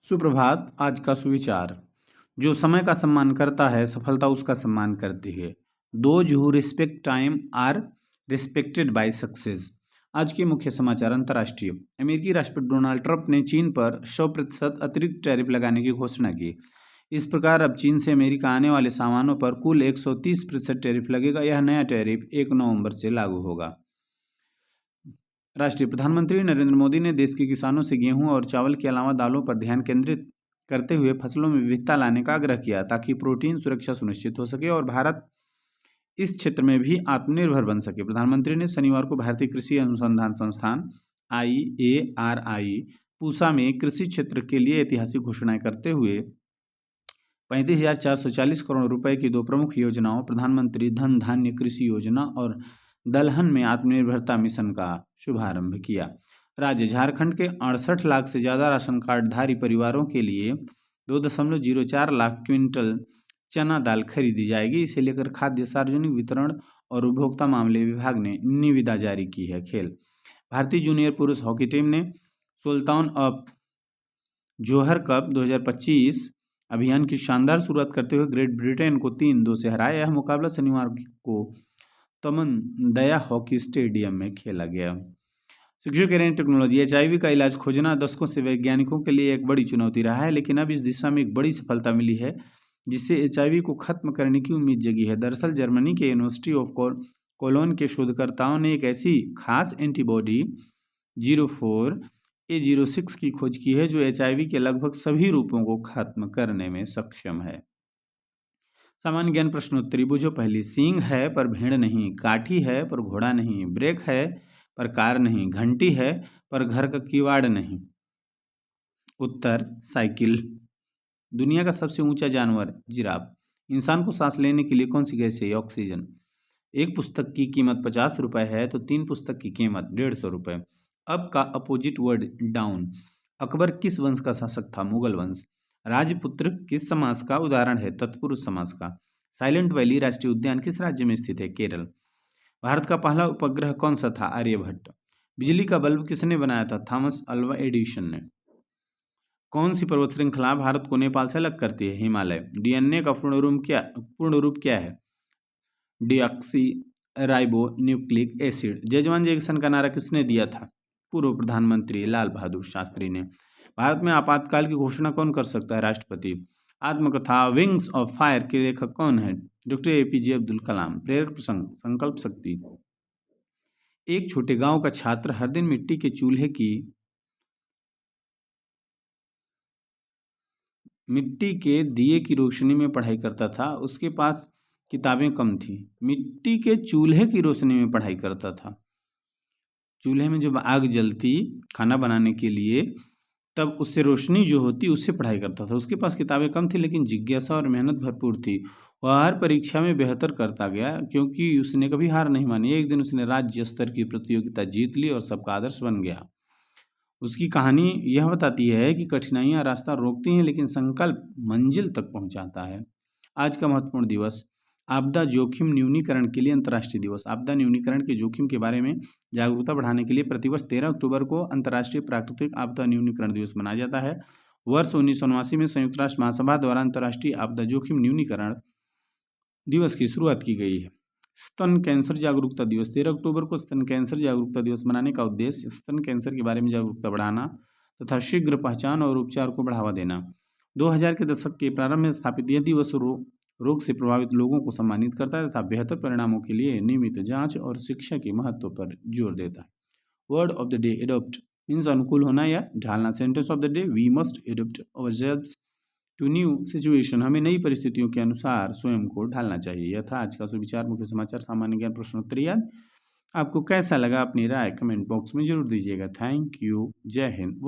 सुप्रभात। आज का सुविचार। जो समय का सम्मान करता है सफलता उसका सम्मान करती है। Those who respect time are respected by success. आज के मुख्य समाचार। अंतर्राष्ट्रीय। अमेरिकी राष्ट्रपति डोनाल्ड ट्रंप ने चीन पर 100% अतिरिक्त टैरिफ लगाने की घोषणा की। इस प्रकार अब चीन से अमेरिका आने वाले सामानों पर कुल 130% टैरिफ लगेगा। यह नया टैरिफ 1 नवंबर से लागू होगा। राष्ट्रीय। प्रधानमंत्री नरेंद्र मोदी ने देश के किसानों से गेहूं और चावल के अलावा दालों पर ध्यान केंद्रित करते हुए फसलों में विविधता लाने का आग्रह किया ताकि प्रोटीन सुरक्षा सुनिश्चित हो सके और भारत इस क्षेत्र में भी आत्मनिर्भर बन सके। प्रधानमंत्री ने शनिवार को भारतीय कृषि अनुसंधान संस्थान IARI पूसा में कृषि क्षेत्र के लिए ऐतिहासिक घोषणाएं करते हुए 35,440 करोड़ रुपए की 2 प्रमुख योजनाओं प्रधानमंत्री धन धान्य कृषि योजना और दलहन में आत्मनिर्भरता मिशन का शुभारंभ किया। राज्य झारखंड के 68 लाख से ज़्यादा राशन कार्डधारी परिवारों के लिए 2.04 लाख क्विंटल चना दाल खरीदी जाएगी। इसे लेकर खाद्य सार्वजनिक वितरण और उपभोक्ता मामले विभाग ने निविदा जारी की है। खेल। भारतीय जूनियर पुरुष हॉकी टीम ने सुल्तान ऑफ जोहर कप 2025 अभियान की शानदार शुरुआत करते हुए ग्रेट ब्रिटेन को 3-2 से हराया। यह मुकाबला शनिवार को तमन दया हॉकी स्टेडियम में खेला गया। शिक्षा करें टेक्नोलॉजी। HIV का इलाज खोजना दशकों से वैज्ञानिकों के लिए एक बड़ी चुनौती रहा है, लेकिन अब इस दिशा में एक बड़ी सफलता मिली है जिससे HIV को खत्म करने की उम्मीद जगी है। दरअसल जर्मनी के यूनिवर्सिटी ऑफ कोलोन के शोधकर्ताओं ने एक ऐसी खास एंटीबॉडी 04A06 की खोज की है जो HIV के लगभग सभी रूपों को खत्म करने में सक्षम है। सामान्य ज्ञान प्रश्नोत्तरी। बूझो पहली। सींग है पर भेड़ नहीं, काठी है पर घोड़ा नहीं, ब्रेक है पर कार नहीं, घंटी है पर घर का किवाड़ नहीं। उत्तर साइकिल। दुनिया का सबसे ऊंचा जानवर जिराफ। इंसान को सांस लेने के लिए कौन सी गैस चाहिए? ऑक्सीजन। एक पुस्तक की कीमत 50 रुपये है तो 3 पुस्तक की कीमत 150 रुपये। अब का अपोजिट वर्ड डाउन। अकबर किस वंश का शासक था? मुगल वंश। राजपुत्र किस समास का उदाहरण है? तत्पुरुष समास का। साइलेंट वैली राष्ट्रीय उद्यान किस राज्य में स्थित है? केरल। भारत का पहला उपग्रह कौन सा था? आर्यभट्ट। बिजली का बल्ब किसने बनाया था? थॉमस अल्वा एडिसन ने। कौन सी पर्वत श्रृंखला भारत को नेपाल से अलग करती है? हिमालय। DNA का पूर्ण रूप क्या है? Deoxyribonucleic acid. जजवान जंक्शन का नारा किसने दिया था? पूर्व प्रधानमंत्री लाल बहादुर शास्त्री ने। भारत में आपातकाल की घोषणा कौन कर सकता है? राष्ट्रपति। आत्मकथा विंग्स ऑफ फायर के लेखक कौन है? Doctor APJ Abdul Kalam. प्रेरक प्रसंग। संकल्प शक्ति। एक छोटे गांव का छात्र हर दिन मिट्टी के दिए की रोशनी में पढ़ाई करता था। उसके पास किताबें कम थी। मिट्टी के चूल्हे की रोशनी में पढ़ाई करता था। चूल्हे में जब आग जलती खाना बनाने के लिए तब उससे रोशनी जो होती उससे पढ़ाई करता था। उसके पास किताबें कम थी लेकिन जिज्ञासा और मेहनत भरपूर थी। वह हर परीक्षा में बेहतर करता गया क्योंकि उसने कभी हार नहीं मानी। एक दिन उसने राज्य स्तर की प्रतियोगिता जीत ली और सबका आदर्श बन गया। उसकी कहानी यह बताती है कि कठिनाइयां रास्ता रोकती हैं लेकिन संकल्प मंजिल तक पहुंचाता है। आज का महत्वपूर्ण दिवस। आपदा जोखिम न्यूनीकरण के लिए अंतर्राष्ट्रीय दिवस। आपदा न्यूनीकरण के जोखिम के बारे में जागरूकता बढ़ाने के लिए प्रतिवर्ष 13 अक्टूबर को अंतर्राष्ट्रीय प्राकृतिक आपदा न्यूनीकरण दिवस मनाया जाता है। वर्ष 1979 में संयुक्त राष्ट्र महासभा द्वारा अंतर्राष्ट्रीय आपदा जोखिम न्यूनीकरण दिवस की शुरुआत की गई है। स्तन कैंसर जागरूकता दिवस। 13 अक्टूबर को स्तन कैंसर जागरूकता दिवस मनाने का उद्देश्य स्तन कैंसर के बारे में जागरूकता बढ़ाना तथा शीघ्र पहचान और उपचार को बढ़ावा देना। 2000 के दशक के प्रारंभ में स्थापित यह दिवस रोग से प्रभावित लोगों को सम्मानित करता है तथा बेहतर परिणामों के लिए नियमित जांच और शिक्षा के महत्व पर जोर देता है। Word of the day. Adopt means अनुकूल होना या ढालना। Sentence of the day. We must adopt ourselves to new situation. हमें नई परिस्थितियों के अनुसार स्वयं को ढालना चाहिए। यह था आज का सुविचार। मुख्य समाचार। सामान्य ज्ञान प्रश्नोत्तरी याद। आपको कैसा लगा अपनी राय कमेंट बॉक्स में जरूर दीजिएगा। Thank you. जय हिंद।